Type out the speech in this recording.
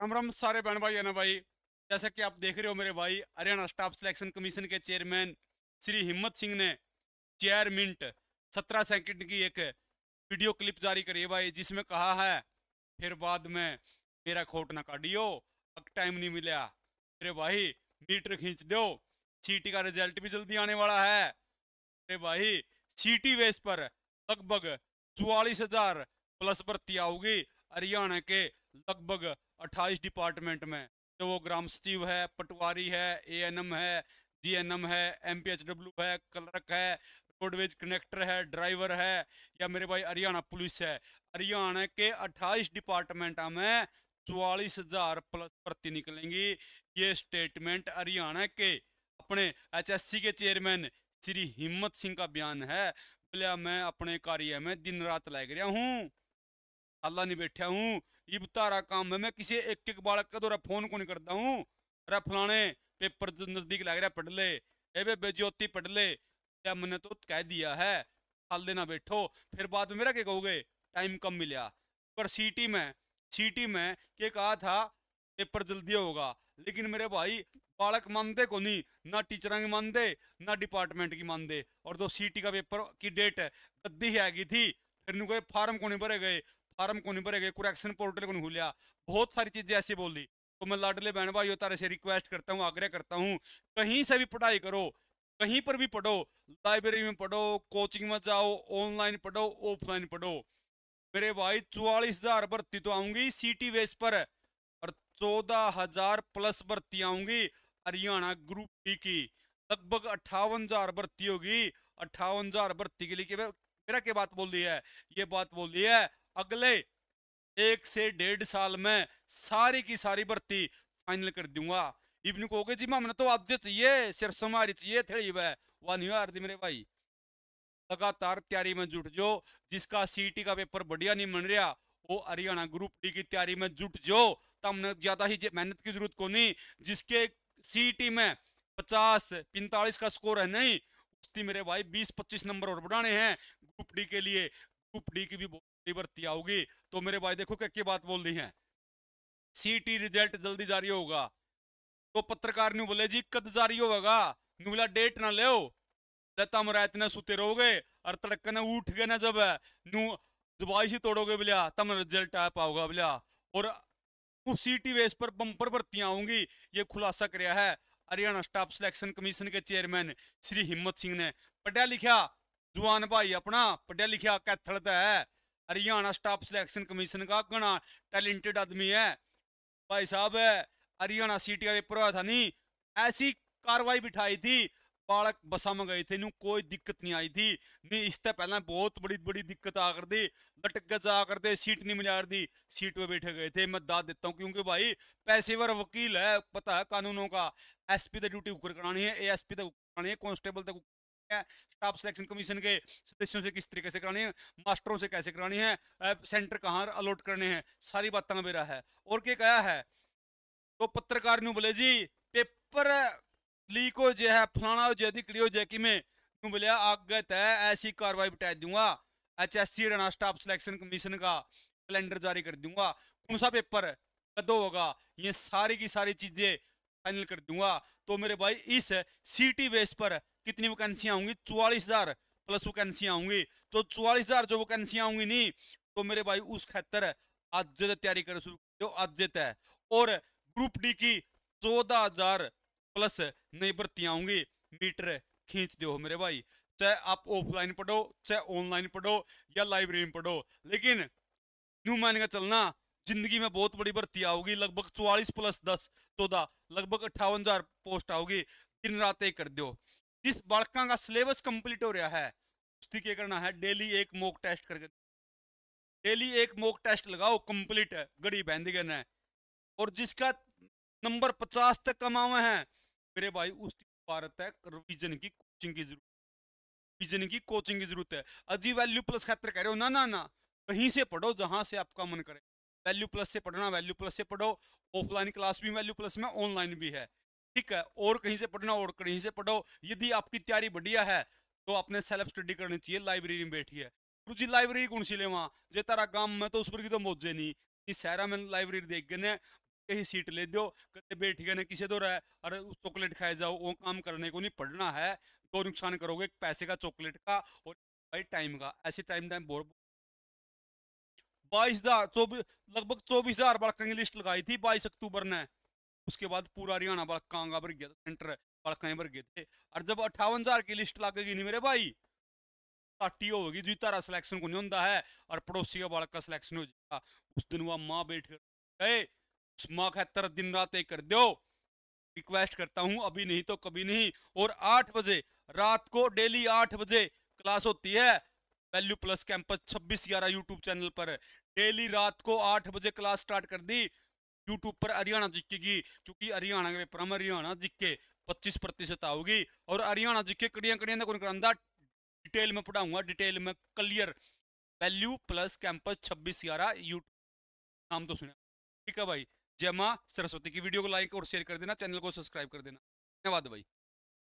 राम राम सारे बहन भाई है ना भाई। जैसा कि आप देख रहे हो मेरे भाई, हरियाणा स्टाफ सिलेक्शन कमीशन के चेयरमैन श्री हिम्मत सिंह ने 4 मिनट 17 सेकंड की एक वीडियो क्लिप जारी करी है भाई, जिसमें कहा है फिर बाद में मेरा खोट ना काटियो, अब टाइम नहीं मिला मेरे भाई, मीटर खींच दो, सीटी का रिजल्ट भी जल्दी आने वाला है मेरे भाई। सीटी बेस पर लगभग 44,000 प्लस भर्ती आओगी हरियाणा के लगभग 28 डिपार्टमेंट में। तो वो ग्राम सचिव है, पटवारी है, एएनएम है, जीएनएम है, एमपीएचडब्ल्यू है, क्लर्क है, रोडवेज कनेक्टर है, ड्राइवर है, या मेरे भाई हरियाणा पुलिस है। हरियाणा के 28 डिपार्टमेंट में 44,000 प्लस भर्ती निकलेंगी। ये स्टेटमेंट हरियाणा के अपने एचएससी के चेयरमैन श्री हिम्मत सिंह का बयान है। बोलिया मैं अपने कार्य में दिन रात लग रहा हूँ, अल्लाह नहीं बैठा हूँ। ये तारा काम है, मैं किसी एक एक बालक का दौरा फोन को नहीं करता हूँ। अरे फलाने पेपर नजदीक लग रहा है, पढ़ ले, ए बे बेज्योति पढ़ ले, क्या मैंने तो कह दिया है, हाल देना बैठो, फिर बाद में मेरा क्या कहोगे टाइम कम मिला। पर सीटी में क्या कहा था पेपर जल्दी होगा, लेकिन मेरे भाई बालक मानते को नहीं, ना टीचर की मानते ना डिपार्टमेंट की मानते। और तो सीटी का पेपर की डेट गद्दी ही आगी थी, फिर नहीं कोई फार्म को नहीं भरे गए, फार्म को नहीं भरे गए, करेक्शन पोर्टल को नहीं खुलिया, बहुत सारी चीजें ऐसी बोली। तो मैं लाडले बहन भाई तारे से रिक्वेस्ट करता हूँ, आग्रह करता हूँ, कहीं से भी पढ़ाई करो, कहीं पर भी पढ़ो, लाइब्रेरी में पढ़ो, कोचिंग में जाओ, ऑनलाइन पढ़ो, ऑफलाइन पढ़ो मेरे भाई, 44,000 भर्ती तो आऊंगी सीटी बेस पर, और 14,000 प्लस भर्ती आऊंगी हरियाणा ग्रुप डी की। लगभग 58,000 भर्ती होगी। 58,000 भर्ती के लिए मेरा क्या बात बोल दी है, ये बात बोल दी है अगले 1 से 1.5 साल में सारी की सारी भर्ती फाइनल कर दूंगा। इबन कहोगे जी हमने तो आज चाहिए, सिरसों मारी चाहिए थड़ी वह, वाह नहीं हार दी मेरे भाई। लगातार तैयारी में जुट जो, जिसका सीटी का पेपर बढ़िया नहीं बन रहा वो हरियाणा ग्रुप डी की तैयारी में जुट जो, तब ज्यादा ही मेहनत की जरूरत को नहीं। जिसके सीटी में 50-45 का स्कोर है नहीं, उसकी मेरे भाई 20-25 नंबर और बढ़ाने हैं ग्रुप डी के लिए। ग्रुप डी की भी बहुत बड़ी भर्ती आओगी। तो मेरे भाई देखो क्या क्या बात बोल दी है, सीटी रिजल्ट जल्दी जारी होगा। तो पत्रकार ने बोले जी कद जारी होगा, बोला डेट ना ले, तम रात ने सुते रहोगे और तड़क ने उठ गए ना जब नू जबाई से तोड़ोगे बोलिया, तम रिजल्ट आ पाओगा बोलिया। और उस सीटी बेस पर बंपर भर्तियां होंगी, ये खुलासा कराया है हरियाणा स्टाफ सिलेक्शन कमीशन के चेयरमैन श्री हिम्मत सिंह ने। पढ़ा लिखा जुआन भाई अपना, पढ़ा लिखा कैथल है, हरियाणा स्टाफ सिलेक्शन कमीशन का घना टैलेंटेड आदमी है भाई साहब। हरियाणा सीटी का पेपर हुआ था नहीं, ऐसी कार्रवाई बिठाई थी, बालक बसा में गए थे, कोई दिक्कत नहीं आई थी। नहीं इससे पहले बहुत बड़ी बड़ी दिक्कत आ कर दी, लटक के जा कर दे, सीट नहीं मिला दी, सीट पे बैठे गए थे। मैं दाद देता हूँ क्योंकि भाई पेशेवर वकील है, पता है कानूनों का। एसपी तक ड्यूटी ऊपर करानी है, एएसपी तक करानी है, कांस्टेबल तक स्टाफ सिलेक्शन कमीशन के सदस्यों से किस तरीके से करानी है, मास्टरों से कैसे करानी है, सेंटर कहाँ अलॉट करने हैं, सारी बातें मेरा है। और क्या कहा है, तो पत्रकार ने बोले जी पेपर लीक हो जाए है, फलाना हो जाए, दिकड़ी हो जाए कि मैं बोलिया आगे तय ऐसी कार्रवाई बिठा दूंगा। HSC Haryana staff selection commission का कैलेंडर जारी कर दूंगा, कौन सा पेपर कदों होगा, ये सारी की सारी चीजें फाइनल कर दूंगा। तो मेरे भाई इस सीटी बेस पर कितनी वैकेंसियां होंगी, 44,000 प्लस वैकेंसियां होंगी। तो 44,000 जो वैकेंसियां होंगी नहीं, तो मेरे भाई उस खातर आज तैयारी कर शुरू जो आज है। और ग्रुप डी की 14,000 प्लस नई भर्तियां होंगी, मीटर खींच दो मेरे भाई। चाहे आप ऑफलाइन पढ़ो, चाहे ऑनलाइन पढ़ो, या लाइब्रेरी में पढ़ो, लेकिन न्यू मान का चलना, जिंदगी में बहुत बड़ी भर्ती आओगी। लगभग 44 प्लस 10 14 लगभग 58,000 पोस्ट आओगी। दिन रात एक कर दो। जिस बालका का सिलेबस कंप्लीट हो रहा है उसकी क्या करना है, डेली एक मॉक टेस्ट करके, डेली एक मॉक टेस्ट लगाओ, कंप्लीट है गड़ी बहन है। और जिसका नंबर 50 तक कमावे हैं मेरे भाई, उसकी भारत है रिवीजन की कोचिंग की जरूरत, रिवीजन की कोचिंग की जरूरत है। अजी वैल्यू प्लस खातर कह रहे हो ना, ना ना, कहीं से पढ़ो जहां से आपका मन करे। वैल्यू प्लस से पढ़ना, वैल्यू प्लस से पढ़ो, ऑफलाइन क्लास भी वैल्यू प्लस में, ऑनलाइन भी है, ठीक है। और कहीं से पढ़ना और कहीं से पढ़ो। यदि आपकी तैयारी बढ़िया है तो आपने सेल्फ स्टडी करनी चाहिए, लाइब्रेरी में बैठिए। गुरु जी लाइब्रेरी कौन सी ले वहां जे तारा काम में, तो उस पर की तो मौजे नहीं, इस शहरा में लाइब्रेरी देख गए ही सीट ले दो, कदे बैठ गए ने किसे दो रहा है, अरे चॉकलेट खाए जाओ, वो काम करने को नहीं पढ़ना है। दो नुकसान करोगे, पैसे का, चॉकलेट का, और भाई टाइम का। ऐसे टाइम टाइम बोल 22,000 लगभग 24,000 बालकों की लिस्ट लगाई थी 22 अक्टूबर ने। उसके बाद पूरा हरियाणा बालकांगा भर गया, सेंटर बालकाएं भर गए थे। और जब 58,000 की लिस्ट लगेगी नहीं मेरे भाई, पार्टी होगी जी, तारा सिलेक्शन को नहीं होता है, और पड़ोसी का बालक का सिलेक्शन हो जाएगा। उस दिन वह माँ बैठ कर गए, उस माँ खातर दिन रात एक कर दो, रिक्वेस्ट करता हूँ, अभी नहीं तो कभी नहीं। और 8 बजे रात को, डेली 8 बजे क्लास होती है value plus campus 26/11 YouTube channel पर। डेली रात को 8 बजे क्लास स्टार्ट कर दी यूट्यूब पर। हरियाणा जीकेगी, क्योंकि हरियाणा के पेपर में हरियाणा जीके 25% आओगी, और हरियाणा जीके कड़ियां कड़ियां कौन करांदा, डिटेल में पढ़ाऊंगा, डिटेल में clear. Value plus campus 26/11 YouTube, नाम तो सुना। ठीक है भाई, जय माँ सरस्वती की। वीडियो को लाइक और शेयर कर देना, चैनल को सब्सक्राइब कर देना। धन्यवाद भाई।